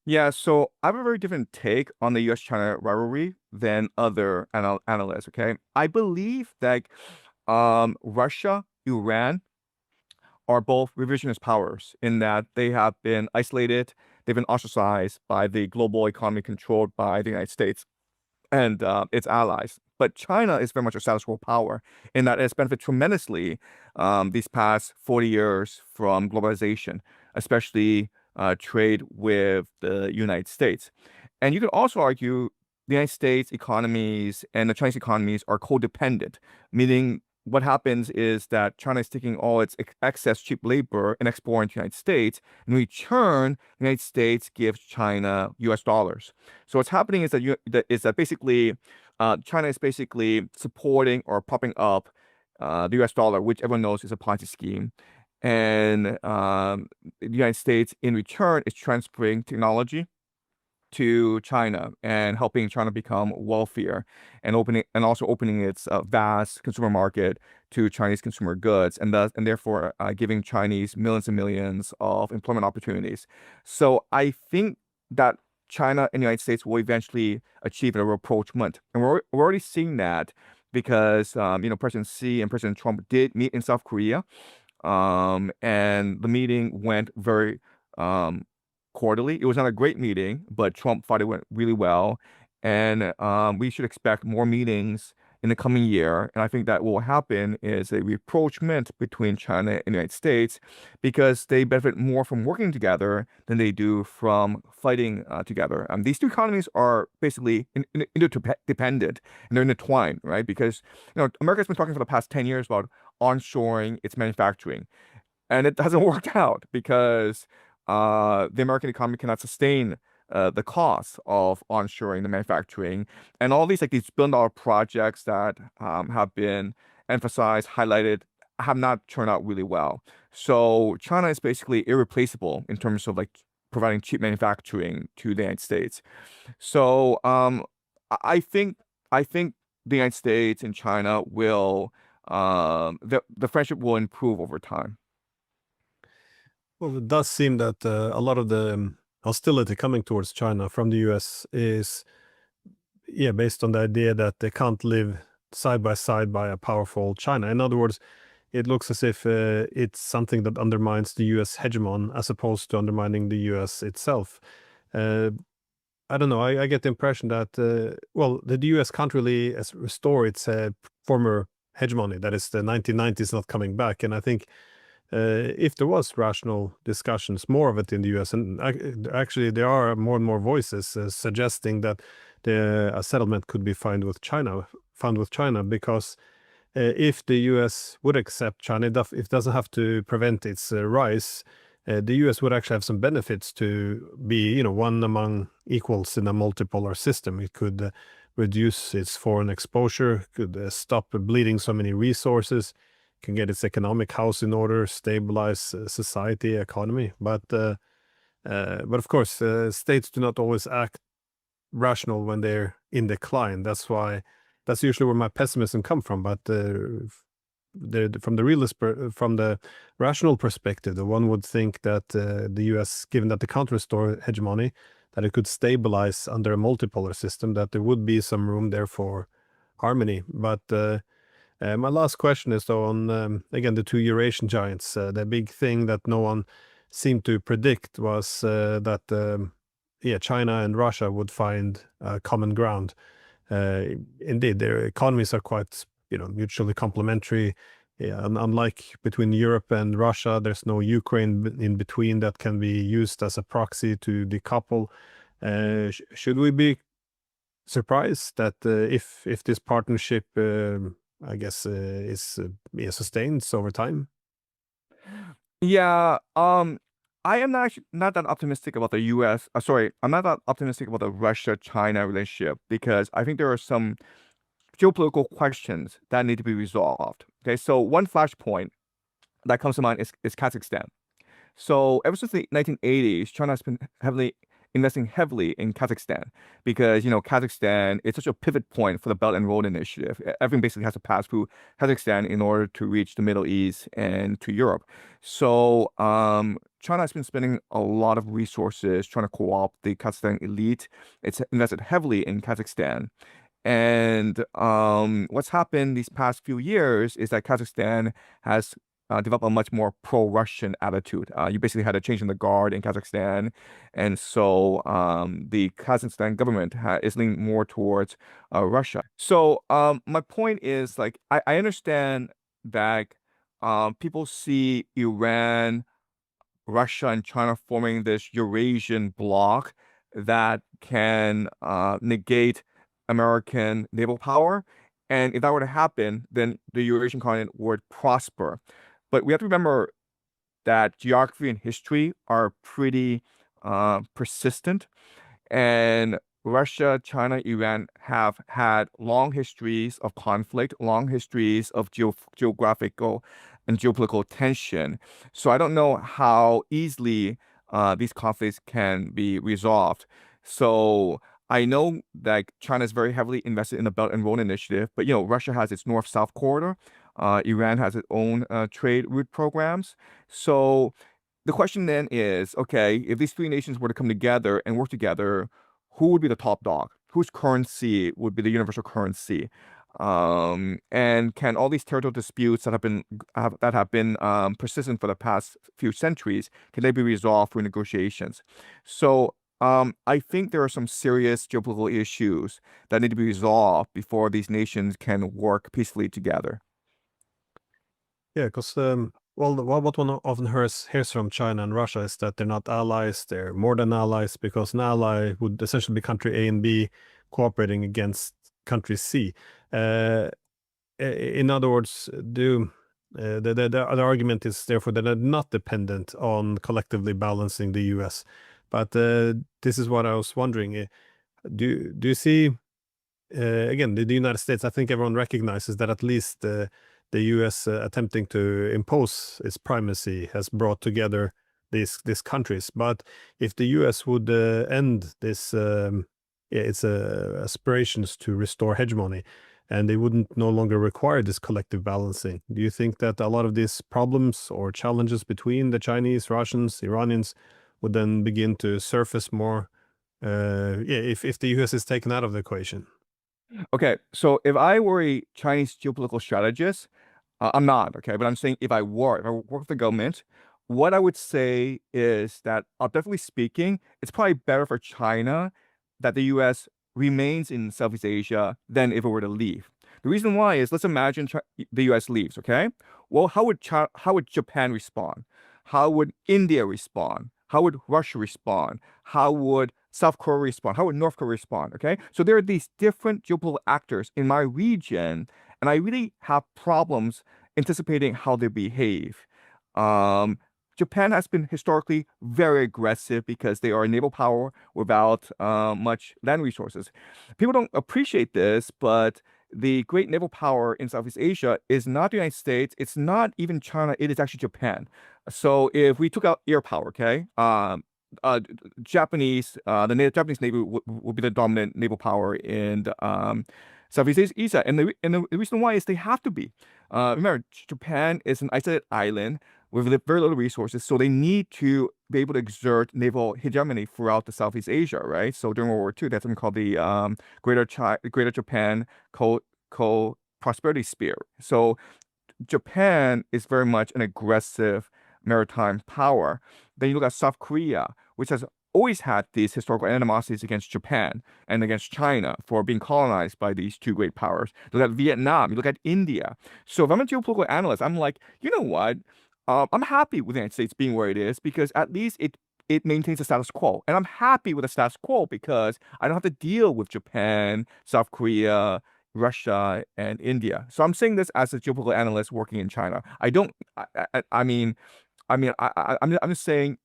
Yeah, so I have a very different take on the US-China rivalry than other analysts, okay? I believe that Russia, Iran are both revisionist powers in that they have been isolated, they've been ostracized by the global economy controlled by the United States and its allies. But China is very much a status quo power in that it's benefited tremendously these past 40 years from globalization, especially trade with the United States. And you could also argue the United States economies and the Chinese economies are codependent, meaning what happens is that China is taking all its excess cheap labor and exporting to the United States. In return, the United States gives China US dollars. So what's happening is that basically China is basically supporting or propping up the US dollar, which everyone knows is a Ponzi scheme. And the United States, in return, is transferring technology to China and helping China become wealthier and also opening its vast consumer market to Chinese consumer goods and therefore giving Chinese millions and millions of employment opportunities. So I think that China and the United States will eventually achieve a rapprochement, and we're already seeing that because President Xi and President Trump did meet in South Korea, and the meeting went very quarterly. It was not a great meeting, but Trump thought it went really well. And we should expect more meetings in the coming year. And I think that what will happen is a rapprochement between China and the United States because they benefit more from working together than they do from fighting together. These two economies are basically interdependent and they're intertwined, right? Because America's been talking for the past 10 years about onshoring its manufacturing. And it hasn't worked out because the American economy cannot sustain the cost of onshoring the manufacturing. And all these billion-dollar projects that have been emphasized, highlighted, have not turned out really well. So China is basically irreplaceable in terms of like providing cheap manufacturing to the United States. So I think I think the United States and China will the friendship will improve over time. Well, it does seem that a lot of the hostility coming towards China from the US is, yeah, based on the idea that they can't live side by side by a powerful China. In other words, it looks as if it's something that undermines the US hegemon as opposed to undermining the US itself. Uh, I don't know. I get the impression that, well, the US can't really restore its former hegemony. That is, the 1990s not coming back. And I think if there was rational discussions, more of it in the US, and actually there are more and more voices suggesting that a settlement could be found with China, because if the US would accept China, it doesn't have to prevent its rise. The US would actually have some benefits to be, one among equals in a multipolar system. It could reduce its foreign exposure, could stop bleeding so many resources, can get its economic house in order, stabilize society, economy. But of course, states do not always act rational when they're in decline. That's usually where my pessimism come from. But from the rational perspective, the one would think that the U.S., given that they can't restore hegemony, that it could stabilize under a multipolar system, that there would be some room there for harmony. But my last question is though on again the two Eurasian giants. The big thing that no one seemed to predict was that China and Russia would find common ground. Indeed, their economies are quite mutually complementary. Yeah, unlike between Europe and Russia, there's no Ukraine in between that can be used as a proxy to decouple. Should we be surprised that if this partnership, I guess, is sustained over time? Yeah, I am not that optimistic about the U.S. Sorry, I'm not that optimistic about the Russia-China relationship because I think there are some geopolitical questions that need to be resolved. Okay, so one flashpoint that comes to mind is Kazakhstan. So ever since the 1980s, China has been investing heavily in Kazakhstan because Kazakhstan is such a pivot point for the Belt and Road Initiative. Everything basically has to pass through Kazakhstan in order to reach the Middle East and to Europe. So China has been spending a lot of resources trying to co-opt the Kazakhstan elite. It's invested heavily in Kazakhstan. And what's happened these past few years is that Kazakhstan has developed a much more pro-Russian attitude. You basically had a change in the guard in Kazakhstan, and so the Kazakhstan government is leaning more towards Russia. So my point is, like, I understand that people see Iran, Russia, and China forming this Eurasian bloc that can negate American naval power. And if that were to happen, then the Eurasian continent would prosper. But we have to remember that geography and history are pretty persistent. And Russia, China, Iran have had long histories of conflict, long histories of geographical and geopolitical tension. So I don't know how easily these conflicts can be resolved. So I know that China is very heavily invested in the Belt and Road Initiative, but Russia has its North-South corridor. Iran has its own trade route programs. So the question then is, okay, if these three nations were to come together and work together, who would be the top dog? Whose currency would be the universal currency? And can all these territorial disputes that have been persistent for the past few centuries, can they be resolved through negotiations? So I think there are some serious geopolitical issues that need to be resolved before these nations can work peacefully together. Yeah, because well, what one often hears from China and Russia is that they're not allies; they're more than allies, because an ally would essentially be country A and B cooperating against country C. In other words, the argument is therefore that they're not dependent on collectively balancing the U.S. But this is what I was wondering: do you see? Again, the United States, I think everyone recognizes that at least the U.S. Attempting to impose its primacy has brought together these countries. But if the U.S. would end this, its aspirations to restore hegemony, and they wouldn't no longer require this collective balancing, do you think that a lot of these problems or challenges between the Chinese, Russians, Iranians would then begin to surface more? If the U.S. is taken out of the equation. Okay, so if I were a Chinese geopolitical strategist, I'm not, okay, but I'm saying if I work with the government, what I would say is that, objectively speaking, it's probably better for China that the U.S. remains in Southeast Asia than if it were to leave. The reason why is, let's imagine the U.S. leaves, okay? Well, how would Japan respond? How would India respond? How would Russia respond? How would South Korea respond? How would North Korea respond? Okay. So there are these different geopolitical actors in my region, and I really have problems anticipating how they behave. Japan has been historically very aggressive because they are a naval power without much land resources. People don't appreciate this, but the great naval power in Southeast Asia is not the United States. It's not even China. It is actually Japan. So if we took out air power, okay, Japanese Navy would be the dominant naval power in Southeast Asia, and the reason why is they have to be. Remember, Japan is an isolated island with very little resources, so they need to be able to exert naval hegemony throughout the Southeast Asia, right? So during World War II, that's something called the Greater Japan Co-Prosperity Sphere. So Japan is very much an aggressive maritime power. Then you look at South Korea, which has always had these historical animosities against Japan and against China for being colonized by these two great powers. You look at Vietnam, you look at India. So if I'm a geopolitical analyst, I'm like, you know what? I'm happy with the United States being where it is because at least it maintains the status quo. And I'm happy with the status quo because I don't have to deal with Japan, South Korea, Russia, and India. So I'm saying this as a geopolitical analyst working in China. I'm just saying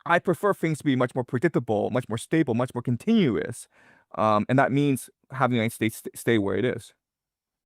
I prefer things to be much more predictable, much more stable, much more continuous. And that means having the United States stay where it is.